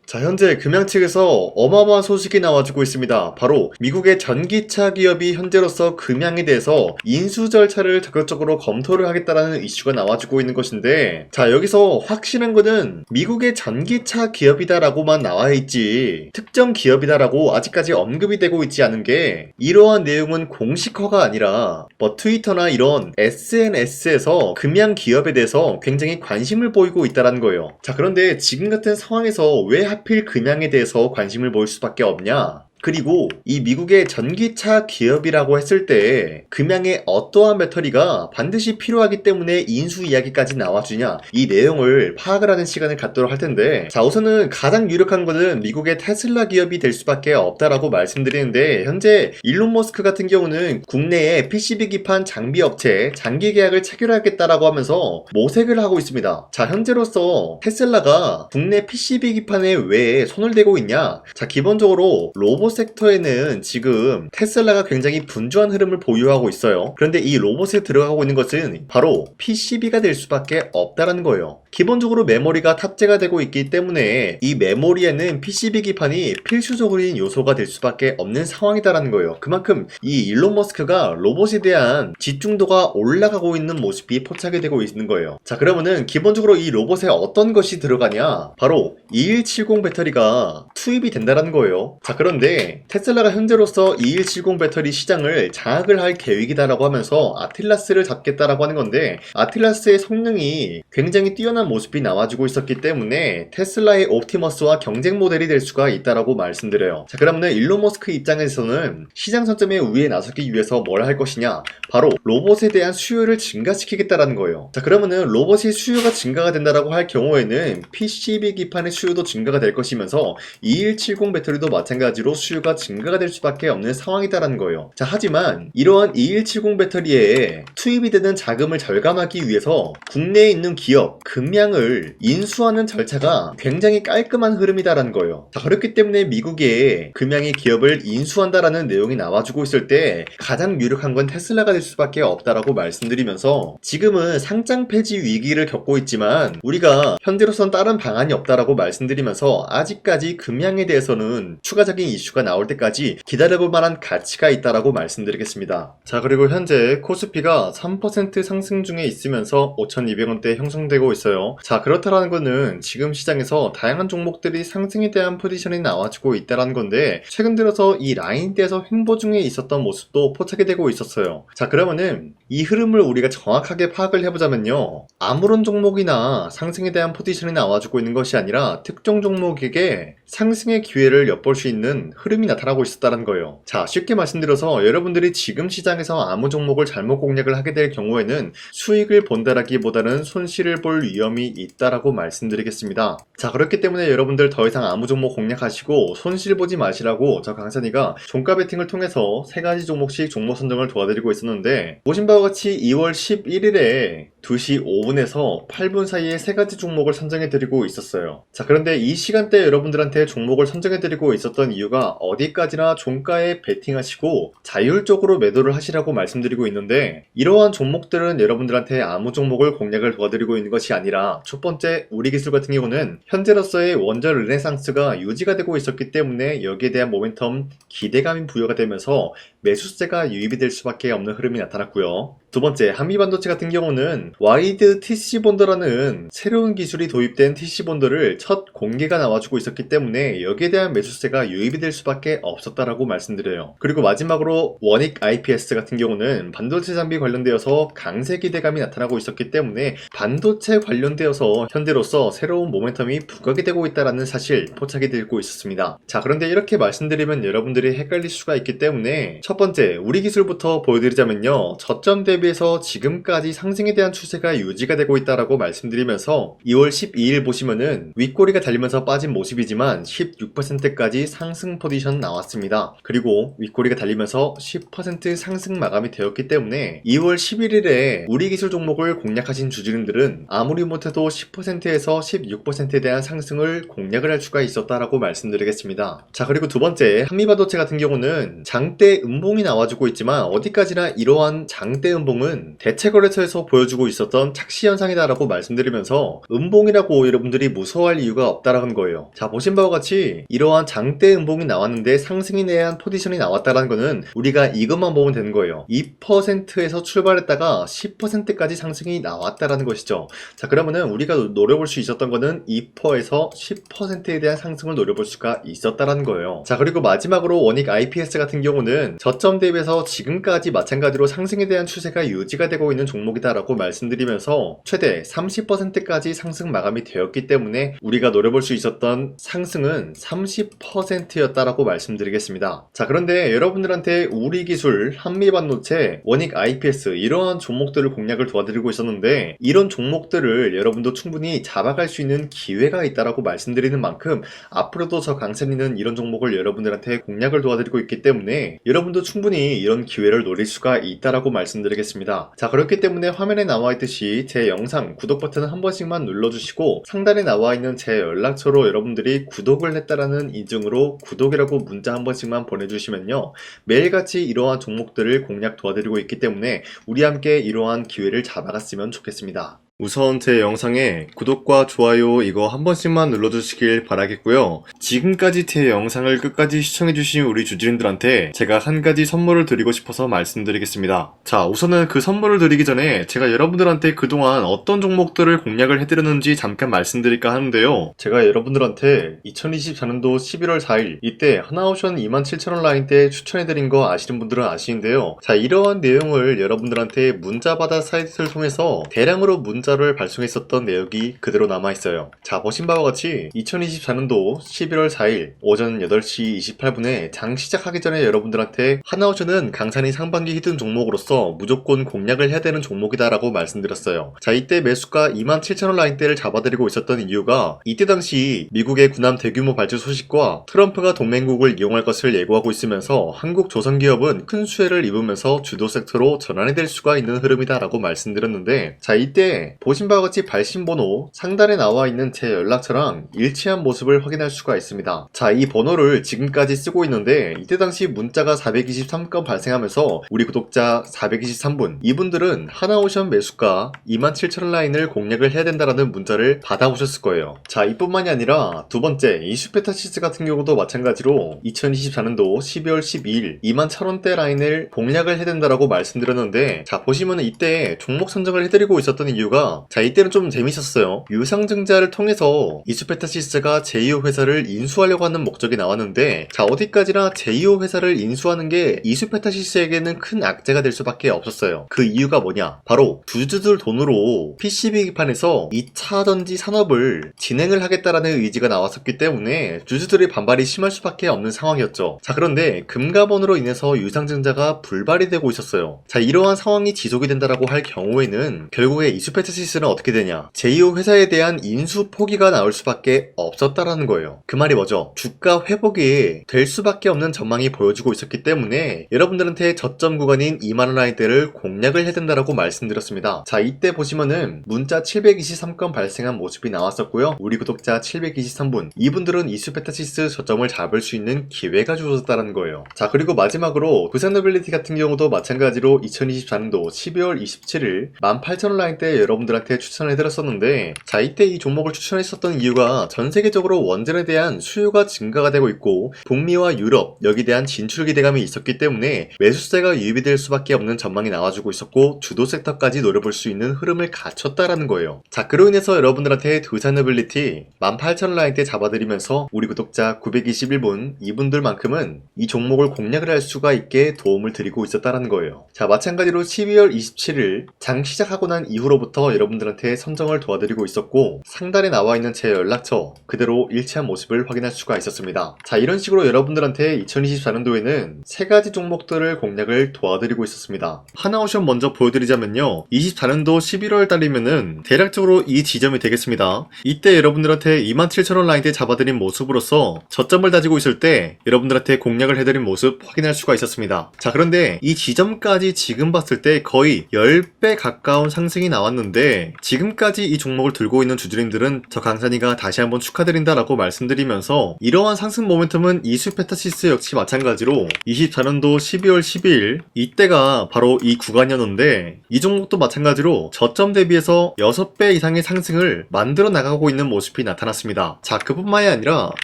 자, 현재 금양 측에서 어마어마한 소식이 나와주고 있습니다. 바로 미국의 전기차 기업이 현재로서 금양에 대해서 인수 절차를 적극적으로 검토를 하겠다라는 이슈가 나와주고 있는 것인데, 자, 여기서 확실한 거는 미국의 전기차 기업이다라고만 나와 있지 특정 기업이다라고 아직까지 언급이 되고 있지 않은 게, 이러한 내용은 공식화가 아니라 트위터나 이런 SNS에서 금양 기업에 대해서 굉장히 관심을 보이고 있다는 거예요. 자, 그런데 지금 같은 상황에서 왜 하필 금양에 대해서 관심을 보일 수밖에 없냐? 그리고 이 미국의 전기차 기업이라고 했을 때 금양의 어떠한 배터리가 반드시 필요하기 때문에 인수 이야기까지 나와주냐, 이 내용을 파악을 하는 시간을 갖도록 할 텐데, 자, 우선은 가장 유력한 것은 미국의 테슬라 기업이 될 수밖에 없다라고 말씀드리는데, 현재 일론 머스크 같은 경우는 국내에 PCB 기판 장비 업체 장기 계약을 체결하겠다라고 하면서 모색을 하고 있습니다. 자, 현재로서 테슬라가 국내 PCB 기판에 왜 손을 대고 있냐? 자, 기본적으로 로봇 섹터에는 지금 테슬라가 굉장히 분주한 흐름을 보유하고 있어요. 그런데 이 로봇에 들어가고 있는 것은 바로 PCB가 될 수밖에 없다는 거예요. 기본적으로 메모리가 탑재가 되고 있기 때문에 이 메모리에는 PCB 기판이 필수적인 요소가 될 수밖에 없는 상황이다라는 거예요. 그만큼 이 일론 머스크가 로봇에 대한 집중도가 올라가고 있는 모습이 포착이 되고 있는 거예요. 자, 그러면은 기본적으로 이 로봇에 어떤 것이 들어가냐? 바로 2170 배터리가 투입이 된다는 거예요. 자, 그런데 테슬라가 현재로서 2170 배터리 시장을 장악을 할 계획이다라고 하면서 아틀라스를 잡겠다라고 하는 건데, 아틀라스의 성능이 굉장히 뛰어난 모습이 나와주고 있었기 때문에 테슬라의 옵티머스와 경쟁 모델이 될 수가 있다라고 말씀드려요. 자, 그러면 일론 머스크 입장에서는 시장 선점에 우위에 나서기 위해서 뭘 할 것이냐? 바로 로봇에 대한 수요를 증가시키겠다라는 거예요. 자, 그러면은 로봇의 수요가 증가가 된다라고 할 경우에는 PCB 기판의 수요도 증가가 될 것이면서 2170 배터리도 마찬가지로 수요가 증가가 될 수밖에 없는 상황이다라는 거예요. 자, 하지만 이러한 2170 배터리에 투입이 되는 자금을 절감하기 위해서 국내에 있는 기업 금양을 인수하는 절차가 굉장히 깔끔한 흐름이다라는 거예요. 자, 그렇기 때문에 미국의 금양이 기업을 인수한다라는 내용이 나와주고 있을 때 가장 유력한 건 테슬라가 될 수밖에 없다라고 말씀드리면서, 지금은 상장 폐지 위기를 겪고 있지만 우리가 현재로선 다른 방안이 없다라고 말씀드리면서, 아직까지 금양에 대해서는 추가적인 이슈가 나올 때까지 기다려볼 만한 가치가 있다라고 말씀드리겠습니다. 자, 그리고 현재 코스피가 3% 상승 중에 있으면서 5,200원대 형성되고 있어요. 자, 그렇다라는 거는 지금 시장에서 다양한 종목들이 상승에 대한 포지션이 나와주고 있다라는 건데, 최근 들어서 이 라인대에서 횡보 중에 있었던 모습도 포착이 되고 있었어요. 자, 그러면은 이 흐름을 우리가 정확하게 파악을 해보자면요, 아무런 종목이나 상승에 대한 포지션이 나와주고 있는 것이 아니라 특정 종목에게 상승의 기회를 엿볼 수 있는 흐름이 나타나고 있었다는 거예요. 자, 쉽게 말씀드려서 여러분들이 지금 시장에서 아무 종목을 잘못 공략을 하게 될 경우에는 수익을 본다라기보다는 손실을 볼 위험이 있다라고 말씀드리겠습니다. 자, 그렇기 때문에 여러분들 더 이상 아무 종목 공략하시고 손실 보지 마시라고 저 강산이가 종가 베팅을 통해서 3가지 종목씩 종목 선정을 도와드리고 있었는데, 보신 바와 같이 2월 11일에 2시 5분에서 8분 사이에 3가지 종목을 선정해드리고 있었어요. 자, 그런데 이 시간대에 여러분들한테 종목을 선정해드리고 있었던 이유가 어디까지나 종가에 베팅하시고 자율적으로 매도를 하시라고 말씀드리고 있는데, 이러한 종목들은 여러분들한테 아무 종목을 공략을 도와드리고 있는 것이 아니라, 첫 번째 우리기술 같은 경우는 현재로서의 원전 르네상스가 유지가 되고 있었기 때문에 여기에 대한 모멘텀 기대감이 부여가 되면서 매수세가 유입이 될 수밖에 없는 흐름이 나타났고요. 두 번째, 한미반도체 같은 경우는 와이드 TC본더라는 새로운 기술이 도입된 TC본더를 첫 공개가 나와주고 있었기 때문에 여기에 대한 매수세가 유입이 될 수밖에 없었다라고 말씀드려요. 그리고 마지막으로 원익 IPS 같은 경우는 반도체 장비 관련되어서 강세 기대감이 나타나고 있었기 때문에 반도체 관련되어서 현재로서 새로운 모멘텀이 부각이 되고 있다는 사실 포착이 되고 있었습니다. 자, 그런데 이렇게 말씀드리면 여러분들이 헷갈릴 수가 있기 때문에 첫 번째 우리 기술부터 보여드리자면요, 저점 대비해서 지금까지 상승에 대한 추세가 유지가 되고 있다라고 말씀드리면서, 2월 12일 보시면은 윗꼬리가 달리면서 빠진 모습이지만 16%까지 상승 포지션 나왔습니다. 그리고 윗꼬리가 달리면서 10% 상승 마감이 되었기 때문에 2월 11일에 우리 기술 종목을 공략하신 주주님들은 아무리 못해도 10%에서 16%에 대한 상승을 공략을 할 수가 있었다라고 말씀드리겠습니다. 자, 그리고 두 번째 한미반도체 같은 경우는 장대 음봉이 나와주고 있지만 어디까지나 이러한 장대 음봉 내용은 대체거래소에서 보여주고 있었던 착시 현상이다라고 말씀드리면서 음봉이라고 여러분들이 무서워할 이유가 없다라는 거예요. 자, 보신 바와 같이 이러한 장대 음봉이 나왔는데 상승에 대한 포지션이 나왔다라는 거는 우리가 이것만 보면 되는 거예요. 2%에서 출발했다가 10%까지 상승이 나왔다라는 것이죠. 자, 그러면은 우리가 노려볼 수 있었던 거는 2%에서 10%에 대한 상승을 노려볼 수가 있었다라는 거예요. 자, 그리고 마지막으로 원익 IPS 같은 경우는 저점 대비해서 지금까지 마찬가지로 상승에 대한 추세가 유지가 되고 있는 종목이다라고 말씀드리면서 최대 30%까지 상승 마감이 되었기 때문에 우리가 노려볼 수 있었던 상승은 30%였다라고 말씀드리겠습니다. 자, 그런데 여러분들한테 우리기술, 한미반도체, 원익 IPS 이러한 종목들을 공략을 도와드리고 있었는데 이런 종목들을 여러분도 충분히 잡아갈 수 있는 기회가 있다라고 말씀드리는 만큼 앞으로도 저 강세니는 이런 종목을 여러분들한테 공략을 도와드리고 있기 때문에 여러분도 충분히 이런 기회를 노릴 수가 있다라고 말씀드리겠습니다. 자, 그렇기 때문에 화면에 나와 있듯이 제 영상 구독 버튼을 한 번씩만 눌러주시고 상단에 나와 있는 제 연락처로 여러분들이 구독을 했다라는 인증으로 구독이라고 문자 한 번씩만 보내주시면요, 매일같이 이러한 종목들을 공략 도와드리고 있기 때문에 우리 함께 이러한 기회를 잡아갔으면 좋겠습니다. 우선 제 영상에 구독과 좋아요 이거 한 번씩만 눌러주시길 바라겠고요. 지금까지 제 영상을 끝까지 시청해주신 우리 주주님들한테 제가 한 가지 선물을 드리고 싶어서 말씀드리겠습니다. 자, 우선은 그 선물을 드리기 전에 제가 여러분들한테 그동안 어떤 종목들을 공략을 해드렸는지 잠깐 말씀드릴까 하는데요. 제가 여러분들한테 2024년도 11월 4일 이때 하나오션 27,000원 라인대 추천해드린 거 아시는 분들은 아시는데요. 자, 이러한 내용을 여러분들한테 문자받아 사이트를 통해서 대량으로 문자를 발송했었던 내역이 그대로 남아있어요. 자, 보신 바와 같이 2024년도 11월 4일 오전 8시 28분에 장 시작하기 전에 여러분들한테 하나오션은 강산이 상반기 히든 종목으로서 무조건 공략을 해야 되는 종목이다 라고 말씀드렸어요. 자, 이때 매수가 27,000원 라인대를 잡아드리고 있었던 이유가 이때 당시 미국의 군함 대규모 발주 소식과 트럼프가 동맹국을 이용할 것을 예고하고 있으면서 한국 조선기업은 큰 수혜를 입으면서 주도 섹터로 전환이 될 수가 있는 흐름이다 라고 말씀드렸는데, 자, 이때 보신 바와 같이 발신번호 상단에 나와 있는 제 연락처랑 일치한 모습을 확인할 수가 있습니다. 자, 이 번호를 지금까지 쓰고 있는데 이때 당시 문자가 423건 발생하면서 우리 구독자 423분, 이분들은 하나오션 매수가 27,000원 라인을 공략을 해야 된다라는 문자를 받아오셨을 거예요. 자, 이뿐만이 아니라 두 번째 이슈페타시스 같은 경우도 마찬가지로 2024년도 12월 12일 21,000원대 라인을 공략을 해야 된다라고 말씀드렸는데, 자, 보시면 이때 종목 선정을 해드리고 있었던 이유가, 자, 이때는 좀 재밌었어요. 유상증자를 통해서 이슈페타시스가 제2호 회사를 인수하려고 하는 목적이 나왔는데, 자, 어디까지나 제2호 회사를 인수하는 게 이슈페타시스에게는 큰 악재가 될 수밖에 없었어요. 그 이유가 뭐냐? 바로 주주들 돈으로 PCB기판에서 2차 전지 산업을 진행을 하겠다라는 의지가 나왔었기 때문에 주주들의 반발이 심할 수밖에 없는 상황이었죠. 자, 그런데 금가번으로 인해서 유상증자가 불발이 되고 있었어요. 자, 이러한 상황이 지속이 된다라고 할 경우에는 결국에 이슈페타시스는 어떻게 되냐? 제2호 회사에 대한 인수 포기가 나올 수밖에 없었다라는 거예요. 그 말이 뭐죠? 주가 회복이 될 수밖에 없는 전망이 보여지고 있었기 때문에 여러분들한테 저점 구간인 2만원 라인대를 공략을 해야 된다라고 말씀드렸습니다. 자, 이때 보시면은 문자 723건 발생한 모습이 나왔었고요. 우리 구독자 723분, 이분들은 이슈페타시스 저점을 잡을 수 있는 기회가 주어졌다는 거예요. 자, 그리고 마지막으로 부산노빌리티 같은 경우도 마찬가지로 2024년도 12월 27일 18,000원 라인대 여러분들한테 추천해드렸었는데, 자, 이때 이 종목을 추천했었던 이유가 전 세계적으로 원전에 대한 수요가 증가가 되고 있고 북미와 유럽 여기에 대한 진출 기대감이 있었기 때문에 매수세가 유입이 될 수밖에 없는 전망이 나와주고 있었고 주도 섹터까지 노려볼 수 있는 흐름을 갖췄다라는 거예요. 자, 그로 인해서 여러분들한테 두산노빌리티 18,000원 라인대 잡아드리면서 우리 구독자 921분, 이분들만큼은 이 종목을 공략을 할 수가 있게 도움을 드리고 있었다라는 거예요. 자, 마찬가지로 12월 27일 장 시작하고 난 이후로부터 여러분들한테 선정을 도와드리고 있었고 상단에 나와 있는 제 연락처 그대로 일치한 모습을 확인할 수가 있었습니다. 자, 이런 식으로 여러분들한테 2024년도에는 세 가지 종목들을 공략을 도와드리고 있었습니다. 하나오션 먼저 보여드리자면요, 24년도 11월 달이면은 대략적으로 이 지점이 되겠습니다. 이때 여러분들한테 27,000원 라인대 잡아드린 모습으로서 저점을 다지고 있을 때 여러분들한테 공략을 해드린 모습 확인할 수가 있었습니다. 자, 그런데 이 지점까지 지금 봤을 때 거의 10배 가까운 상승이 나왔는데 있는데 지금까지 이 종목을 들고 있는 주주님들은 저 강산이가 다시 한번 축하드린다라고 말씀드리면서 이러한 상승 모멘텀은 이수페타시스 역시 마찬가지로 24년도 12월 12일 이때가 바로 이 구간이었는데 이 종목도 마찬가지로 저점 대비해서 6배 이상의 상승을 만들어 나가고 있는 모습이 나타났습니다. 자, 그뿐만이 아니라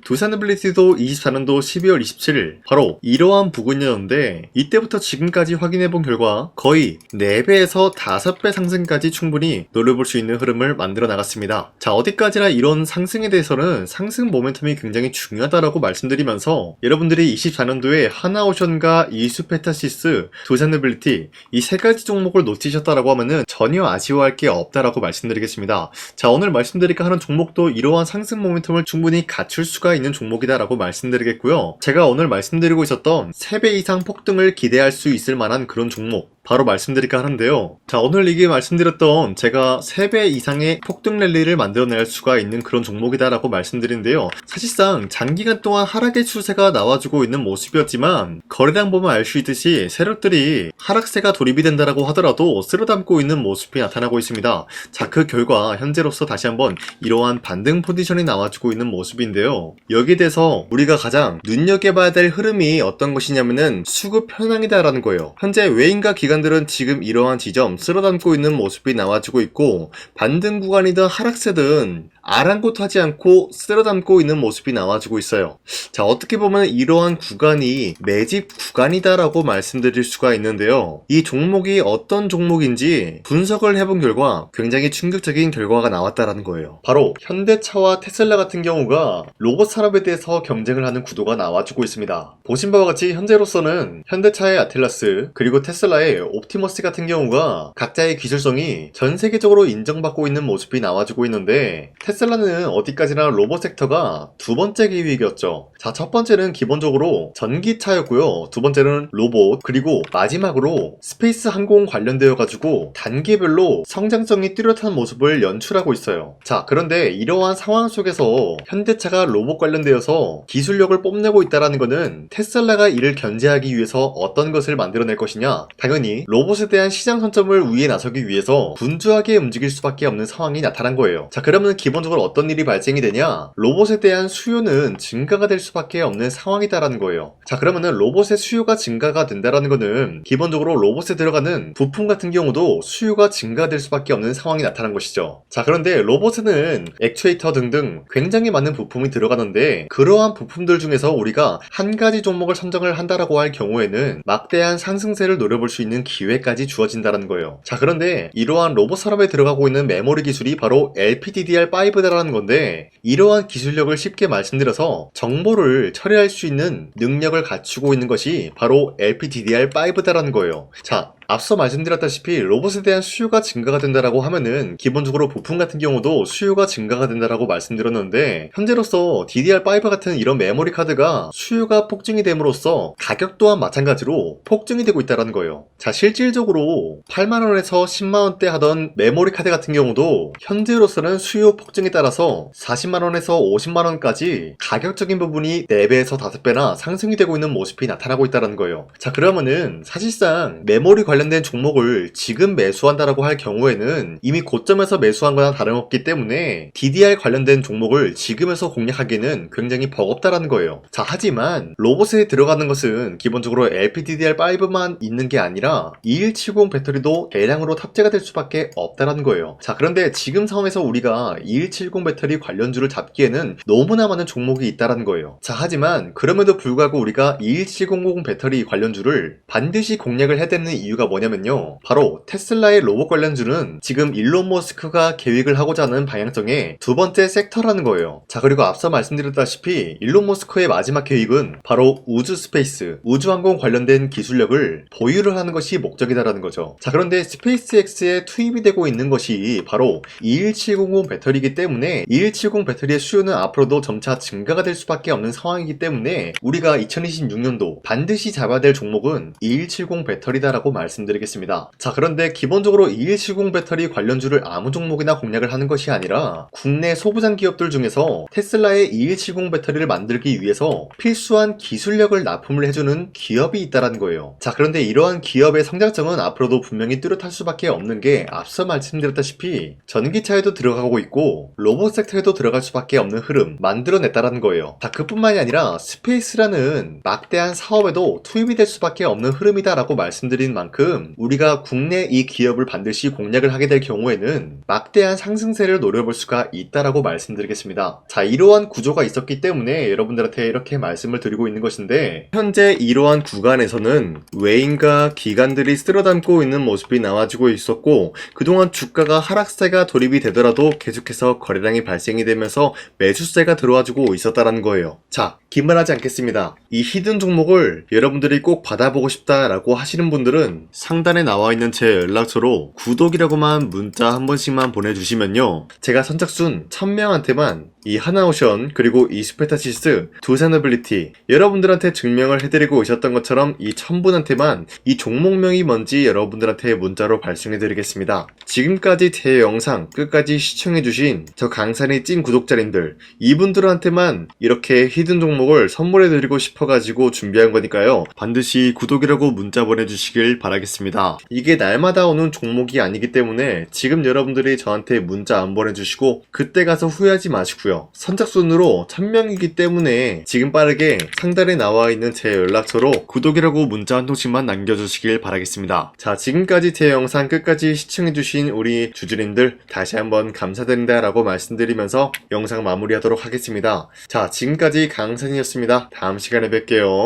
두산빌리티도 24년도 12월 27일 바로 이러한 부근이었는데 이때부터 지금까지 확인해본 결과 거의 4배에서 5배 상승까지 충분히 노려볼 수 있는 흐름을 만들어 나갔습니다. 자, 어디까지나 이런 상승에 대해서는 상승 모멘텀이 굉장히 중요하다라고 말씀드리면서 여러분들이 24년도에 하나오션과 이수페타시스, 두산빌리티 이 세 가지 종목을 놓치셨다라고 하면은 전혀 아쉬워할 게 없다라고 말씀드리겠습니다. 자, 오늘 말씀드릴까 하는 종목도 이러한 상승 모멘텀을 충분히 갖출 수가 있는 종목이다라고 말씀드리겠고요. 제가 오늘 말씀드리고 있었던 3배 이상 폭등을 기대할 수 있을 만한 그런 종목 바로 말씀드릴까 하는데요. 자, 오늘 이게 말씀드렸던 제가 3배 이상의 폭등 랠리를 만들어낼 수가 있는 그런 종목이다라고 말씀드린데요. 사실상 장기간 동안 하락의 추세가 나와주고 있는 모습이었지만 거래량 보면 알 수 있듯이 세력들이 하락세가 돌입이 된다라고 하더라도 쓸어담고 있는 모습이 나타나고 있습니다. 자, 그 결과 현재로서 다시 한번 이러한 반등 포지션이 나와주고 있는 모습인데요. 여기에 대해서 우리가 가장 눈여겨봐야 될 흐름이 어떤 것이냐면은 수급 현황이다라는 거예요. 현재 외인과 기관들은 지금 이러한 지점 쓸어담고 있는 모습이 나와주고 있고 반등 구간이든 하락세든 아랑곳하지 않고 쓸어담고 있는 모습이 나와주고 있어요. 자, 어떻게 보면 이러한 구간이 매집 구간이다라고 말씀드릴 수가 있는데요. 이 종목이 어떤 종목인지 분석을 해본 결과 굉장히 충격적인 결과가 나왔다라는 거예요. 바로 현대차와 테슬라 같은 경우가 로봇 산업에 대해서 경쟁을 하는 구도가 나와주고 있습니다. 보신 바와 같이 현재로서는 현대차의 아틀라스 그리고 테슬라의 옵티머스 같은 경우가 각자의 기술성이 전 세계적으로 인정받고 있는 모습이 나와주고 있는데 테슬라는 어디까지나 로봇 섹터가 두 번째 기획이었죠. 자, 첫 번째는 기본적으로 전기차였고요. 두 번째는 로봇, 그리고 마지막으로 스페이스 항공 관련되어 가지고 단계별로 성장성이 뚜렷한 모습을 연출하고 있어요. 자, 그런데 이러한 상황 속에서 현대차가 로봇 관련되어서 기술력을 뽐내고 있다는 것은 테슬라가 이를 견제하기 위해서 어떤 것을 만들어낼 것이냐? 당연히 로봇에 대한 시장 선점을 위해 나서기 위해서 분주하게 움직일 수밖에 없는 상황이 나타난 거예요. 자, 그러면 기본적으로 어떤 일이 발생이 되냐? 로봇에 대한 수요는 증가가 될 수밖에 없는 상황이다라는 거예요. 자, 그러면은 로봇의 수요가 증가가 된다라는 거는 기본적으로 로봇에 들어가는 부품 같은 경우도 수요가 증가될 수밖에 없는 상황이 나타난 것이죠. 자, 그런데 로봇에는 액추에이터 등등 굉장히 많은 부품이 들어가는데 그러한 부품들 중에서 우리가 한 가지 종목을 선정을 한다라고 할 경우에는 막대한 상승세를 노려볼 수 있는 기회까지 주어진다는 거예요. 자, 그런데 이러한 로봇 산업에 들어가고 있는 메모리 기술이 바로 LPDDR5다라는 건데 이러한 기술력을 쉽게 말씀드려서 정보를 처리할 수 있는 능력을 갖추고 있는 것이 바로 LPDDR5다라는 거예요. 자, 앞서 말씀드렸다시피 로봇에 대한 수요가 증가가 된다라고 하면은 기본적으로 부품 같은 경우도 수요가 증가가 된다라고 말씀드렸는데 현재로서 DDR5 같은 이런 메모리 카드가 수요가 폭증이 됨으로써 가격 또한 마찬가지로 폭증이 되고 있다는 거예요. 자, 실질적으로 8만원에서 10만원대 하던 메모리 카드 같은 경우도 현재로서는 수요 폭증에 따라서 40만원에서 50만원까지 가격적인 부분이 4배에서 5배나 상승이 되고 있는 모습이 나타나고 있다는 거예요. 자, 그러면은 사실상 메모리 관련된 종목을 지금 매수한다라고 할 경우에는 이미 고점에서 매수한 거나 다름없기 때문에 DDR 관련된 종목을 지금에서 공략하기는 굉장히 버겁다라는 거예요. 자, 하지만 로봇에 들어가는 것은 기본적으로 LPDDR5만 있는 게 아니라 2170 배터리도 대량으로 탑재가 될 수밖에 없다라는 거예요. 자, 그런데 지금 상황에서 우리가 2170 배터리 관련주를 잡기에는 너무나 많은 종목이 있다라는 거예요. 자, 하지만 그럼에도 불구하고 우리가 21700 배터리 관련주를 반드시 공략을 해야 되는 이유가 뭐냐면요, 바로 테슬라의 로봇 관련주는 지금 일론 머스크가 계획을 하고자 하는 방향성의 두 번째 섹터라는 거예요. 자, 그리고 앞서 말씀드렸다시피 일론 머스크의 마지막 계획은 바로 우주 스페이스, 우주항공 관련된 기술력을 보유를 하는 것이 목적이다라는 거죠. 자, 그런데 스페이스X에 투입이 되고 있는 것이 바로 21700 배터리이기 때문에 21770 배터리의 수요는 앞으로도 점차 증가가 될 수밖에 없는 상황이기 때문에 우리가 2026년도 반드시 잡아야 될 종목은 2170 배터리다라고 말씀드립니다. 말씀드리겠습니다. 자, 그런데 기본적으로 2170 배터리 관련주를 아무 종목이나 공략을 하는 것이 아니라 국내 소부장 기업들 중에서 테슬라의 2170 배터리를 만들기 위해서 필수한 기술력을 납품을 해주는 기업이 있다는 거예요. 자, 그런데 이러한 기업의 성장성은 앞으로도 분명히 뚜렷할 수밖에 없는 게 앞서 말씀드렸다시피 전기차에도 들어가고 있고 로봇 섹터에도 들어갈 수밖에 없는 흐름 만들어냈다는 거예요. 자, 그뿐만이 아니라 스페이스라는 막대한 사업에도 투입이 될 수밖에 없는 흐름이다라고 말씀드린 만큼 우리가 국내 이 기업을 반드시 공략을 하게 될 경우에는 막대한 상승세를 노려볼 수가 있다라고 말씀드리겠습니다. 자, 이러한 구조가 있었기 때문에 여러분들한테 이렇게 말씀을 드리고 있는 것인데, 현재 이러한 구간에서는 외인과 기관들이 쓸어담고 있는 모습이 나와지고 있었고, 그동안 주가가 하락세가 돌입이 되더라도 계속해서 거래량이 발생이 되면서 매수세가 들어와주고 있었다라는 거예요. 자, 기만하지 않겠습니다. 이 히든 종목을 여러분들이 꼭 받아보고 싶다라고 하시는 분들은 상단에 나와 있는 제 연락처로 구독이라고만 문자 한 번씩만 보내주시면요, 제가 선착순 1000명한테만 이 하나오션 그리고 이 스페타시스 두산어빌리티 여러분들한테 증명을 해드리고 오셨던 것처럼 이 1000분한테만 이 종목명이 뭔지 여러분들한테 문자로 발송해드리겠습니다. 지금까지 제 영상 끝까지 시청해주신 저 강산의 찐 구독자님들, 이분들한테만 이렇게 히든 종목을 선물해드리고 싶어가지고 준비한 거니까요, 반드시 구독이라고 문자 보내주시길 바라겠습니다. 이게 날마다 오는 종목이 아니기 때문에 지금 여러분들이 저한테 문자 안 보내주시고 그때 가서 후회하지 마시고요, 선착순으로 1000명이기 때문에 지금 빠르게 상단에 나와 있는 제 연락처로 구독이라고 문자 한 통씩만 남겨주시길 바라겠습니다. 자, 지금까지 제 영상 끝까지 시청해주신 우리 주주님들 다시 한번 감사드린다 라고 말씀드리면서 영상 마무리하도록 하겠습니다. 자, 지금까지 강산이었습니다. 다음 시간에 뵐게요.